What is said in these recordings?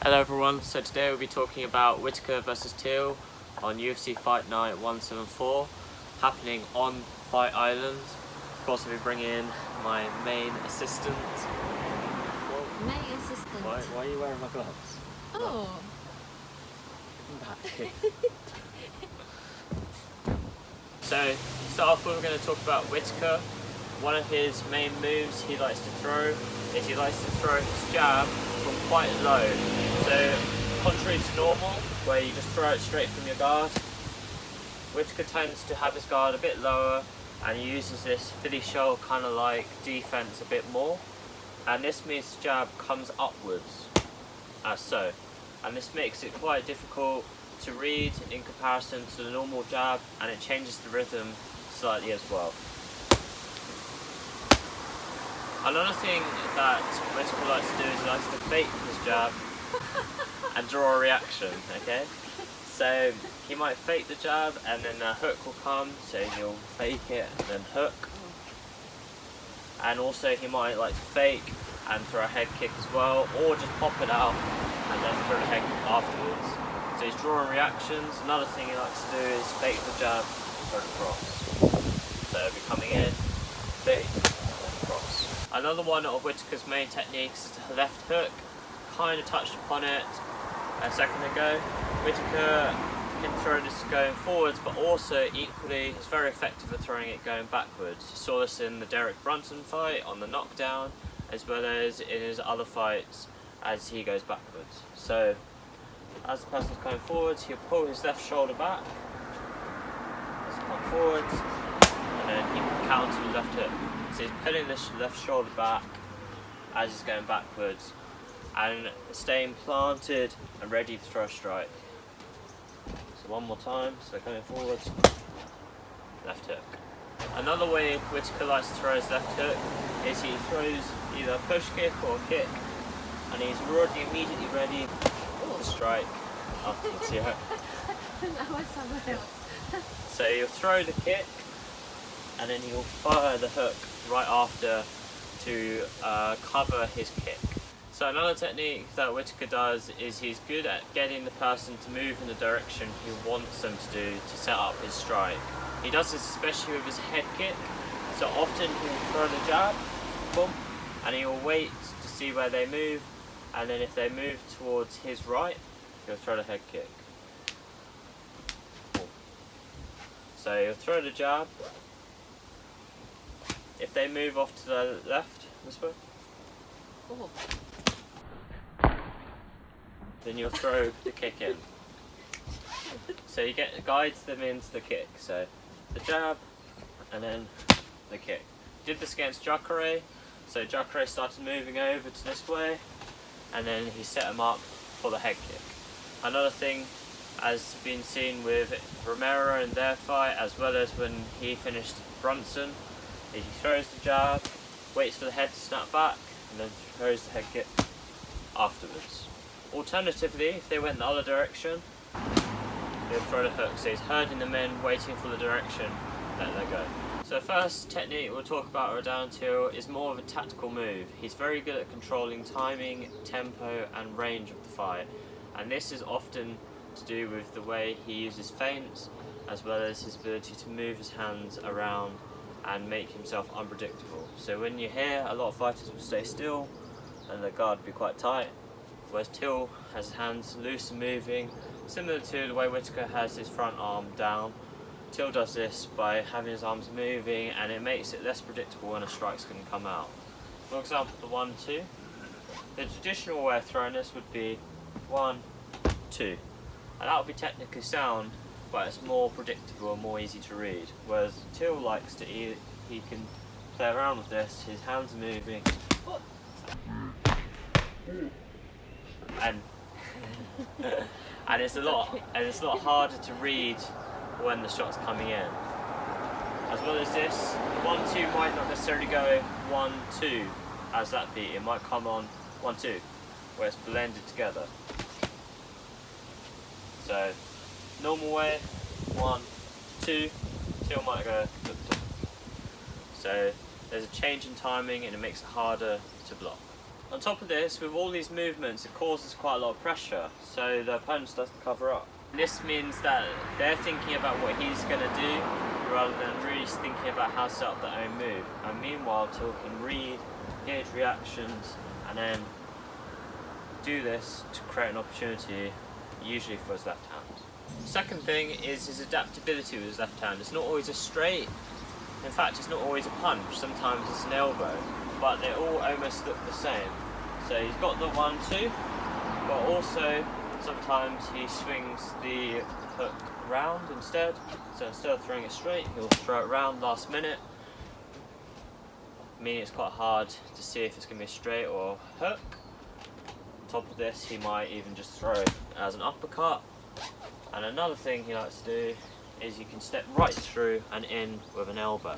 Hello everyone, so today we'll be talking about Whittaker vs Till on UFC Fight Night 174, happening on Fight Island. Of course, we'll be bringing in my main assistant. Main assistant? Why are you wearing my gloves? Oh. So, to start off with, we're going to talk about Whittaker. One of his main moves he likes to throw is he likes to throw his jab from quite low. So, contrary to normal, where you just throw it straight from your guard, Whittaker tends to have his guard a bit lower and he uses this Philly shell kind of like defense a bit more. And this means the jab comes upwards, as so. And this makes it quite difficult to read in comparison to the normal jab, and it changes the rhythm slightly as well. Another thing that Whittaker likes to do is he likes to fake his jab and draw a reaction, okay? So he might fake the jab and then a hook will come, so he'll fake it and then hook. And also he might like to fake and throw a head kick as well, or just pop it out and then throw a head kick afterwards. So he's drawing reactions. Another thing he likes to do is fake the jab and throw the cross. So he'll be coming in, fake, and cross. Another one of Whittaker's main techniques is the left hook. Kind of touched upon it a second ago. Whittaker can throw this going forwards, but also equally is very effective at throwing it going backwards. You saw this in the Derek Brunson fight on the knockdown, as well as in his other fights as he goes backwards. So as the person's going forwards, he'll pull his left shoulder back as he comes forwards, and then he can counter with left hook. So he's pulling this left shoulder back as he's going backwards and staying planted and ready to throw a strike. So one more time, so coming forwards, left hook. Another way Whittaker likes to throw his left hook is he throws either a push kick or a kick, and he's already immediately ready to strike afterwards. Yeah. That was someone else. So he'll throw the kick and then he'll fire the hook right after to cover his kick. So another technique that Whittaker does is he's good at getting the person to move in the direction he wants them to do to set up his strike. He does this especially with his head kick. So often he'll throw the jab, boom, and he'll wait to see where they move, and then if they move towards his right, he'll throw the head kick. Boom. So he'll throw the jab. If they move off to the left, this way, Oh. then you'll throw the kick in. So you guides them into the kick. So the jab and then the kick. Did this against Jacare. So Jacare started moving over to this way, and then he set him up for the head kick. Another thing has been seen with Romero in their fight, as well as when he finished Brunson, is he throws the jab, waits for the head to snap back, and then throws the head kick afterwards. Alternatively, if they went the other direction, he'll throw the hook. So he's herding them in, waiting for the direction, let them go. So the first technique we'll talk about with Darren Till is more of a tactical move. He's very good at controlling timing, tempo and range of the fight. And this is often to do with the way he uses feints, as well as his ability to move his hands around and make himself unpredictable. So when you hear a lot of fighters will stay still and their guard will be quite tight, whereas Till has his hands loose and moving, similar to the way Whittaker has his front arm down. Till does this by having his arms moving, and it makes it less predictable when a strike's going to come out. For example, the 1-2. The traditional way of throwing this would be 1-2, and that would be technically sound, but it's more predictable and more easy to read. Whereas Till likes to he can play around with this. His hands are moving, and it's a lot harder to read when the shot's coming in. As well as this, 1-2 might not necessarily go 1-2 as that beat. It might come on 1-2, where it's blended together. So normal way, 1-2, Till might go. So there's a change in timing and it makes it harder to block. On top of this, with all these movements, it causes quite a lot of pressure, so the opponent starts to cover up. This means that they're thinking about what he's going to do rather than really thinking about how to set up their own move. And meanwhile, Till can read, gauge reactions, and then do this to create an opportunity, usually for his left hand. Second thing is his adaptability with his left hand. It's not always a straight, in fact it's not always a punch, sometimes it's an elbow, but they all almost look the same. So he's got the 1-2, but also sometimes he swings the hook round instead. So instead of throwing it straight, he'll throw it round last minute. Meaning it's quite hard to see if it's going to be a straight or a hook. On top of this, he might even just throw it as an uppercut. And another thing he likes to do is you can step right through and in with an elbow.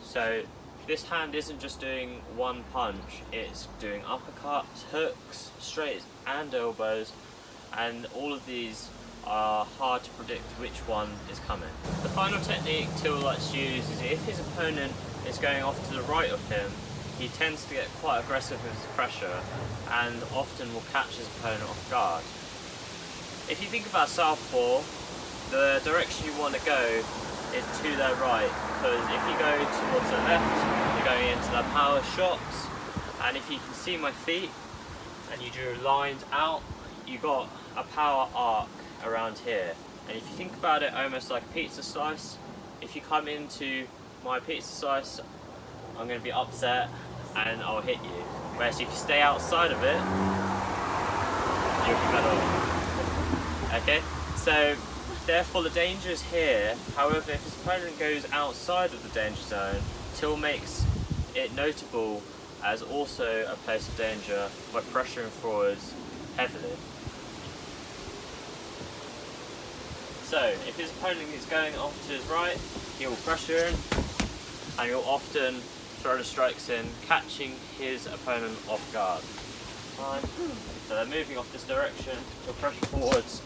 So this hand isn't just doing one punch, it's doing uppercuts, hooks, straights and elbows, and all of these are hard to predict which one is coming. The final technique Till likes to use is if his opponent is going off to the right of him, he tends to get quite aggressive with his pressure and often will catch his opponent off guard. If you think about southpaw, the direction you want to go is to their right, because if you go towards the left, you're going into the power shots, and if you can see my feet and you drew lines out, you got a power arc around here. And if you think about it almost like a pizza slice, if you come into my pizza slice, I'm going to be upset and I'll hit you. Whereas if you stay outside of it, you'll be better off. Okay, so therefore the danger is here. However, if his opponent goes outside of the danger zone, Till makes it notable as also a place of danger by pressuring forwards heavily. So if his opponent is going off to his right, he will pressure in and he'll often throw the strikes in, catching his opponent off guard. Fine. So they're moving off this direction, he'll pressure forwards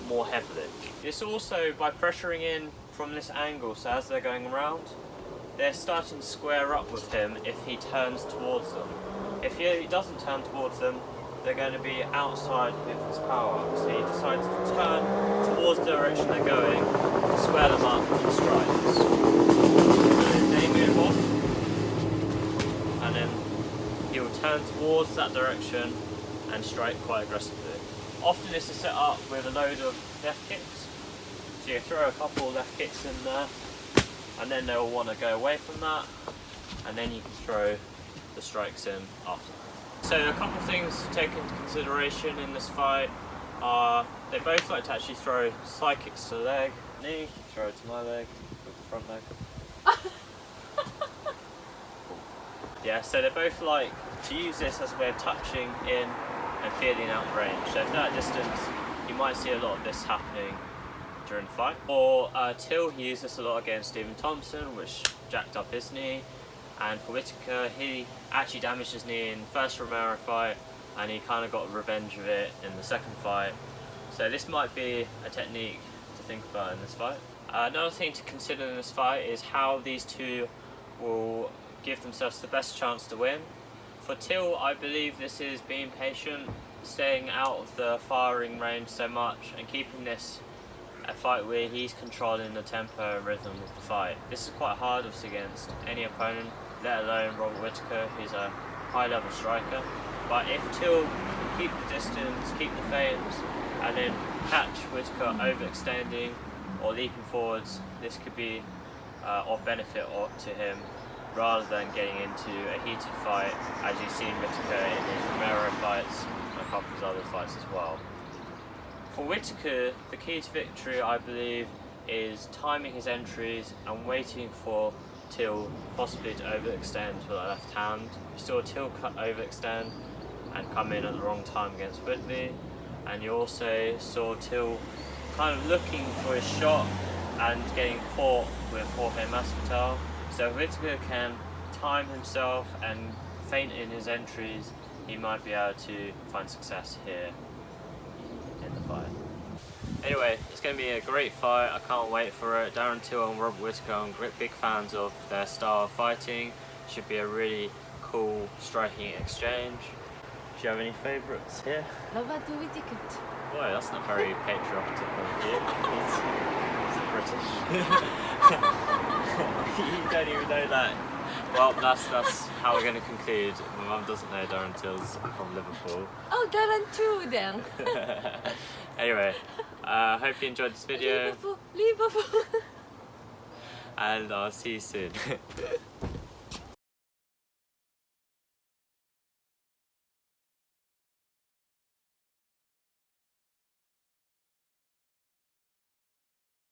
more heavily. This also, by pressuring in from this angle, so as they're going around, they're starting to square up with him if he turns towards them. If he doesn't turn towards them, they're going to be outside with his power. So he decides to turn towards the direction they're going to square them up for the strikes. So they move off, and then he will turn towards that direction and strike quite aggressively. Often this is set up with a load of left kicks. So you throw a couple of left kicks in there, and then they'll want to go away from that, and then you can throw the strikes in after. So a couple of things to take into consideration in this fight are they both like to actually throw side kicks to the leg, knee, throw it to my leg, with the front leg. Yeah, so they both like to use this as a way of touching in and feeling out range. So if they're at distance, you might see a lot of this happening during the fight. For Till, he used this a lot against Stephen Thompson, which jacked up his knee. And for Whittaker, he actually damaged his knee in the first Romero fight, and he kind of got revenge of it in the second fight. So this might be a technique to think about in this fight. Another thing to consider in this fight is how these two will give themselves the best chance to win. For Till, I believe this is being patient, staying out of the firing range so much, and keeping this a fight where he's controlling the tempo and rhythm of the fight. This is quite hard obviously against any opponent, let alone Robert Whittaker, who's a high-level striker. But if Till can keep the distance, keep the feints, and then catch Whittaker overextending or leaping forwards, this could be of benefit to him, rather than getting into a heated fight, as you've seen Whittaker in his Romero fights and a couple of his other fights as well. For Whittaker, the key to victory, I believe, is timing his entries and waiting for Till possibly to overextend with the left hand. You saw Till overextend and come in at the wrong time against Whitby, and you also saw Till kind of looking for his shot and getting caught with Jorge Masvidal. So if Whittaker can time himself and feint in his entries, he might be able to find success here in the fight. Anyway, it's going to be a great fight. I can't wait for it. Darren Till and Robert Whittaker, I'm big fans of their style of fighting. Should be a really cool striking exchange. Do you have any favourites here? Robert Whittaker. Boy, that's not very patriotic of you. He's British. You don't even know that. Well, that's how we're going to conclude. My mum doesn't know Darren Till's from Liverpool. Oh, Darren too then. Anyway, hope you enjoyed this video. Liverpool. And I'll see you soon.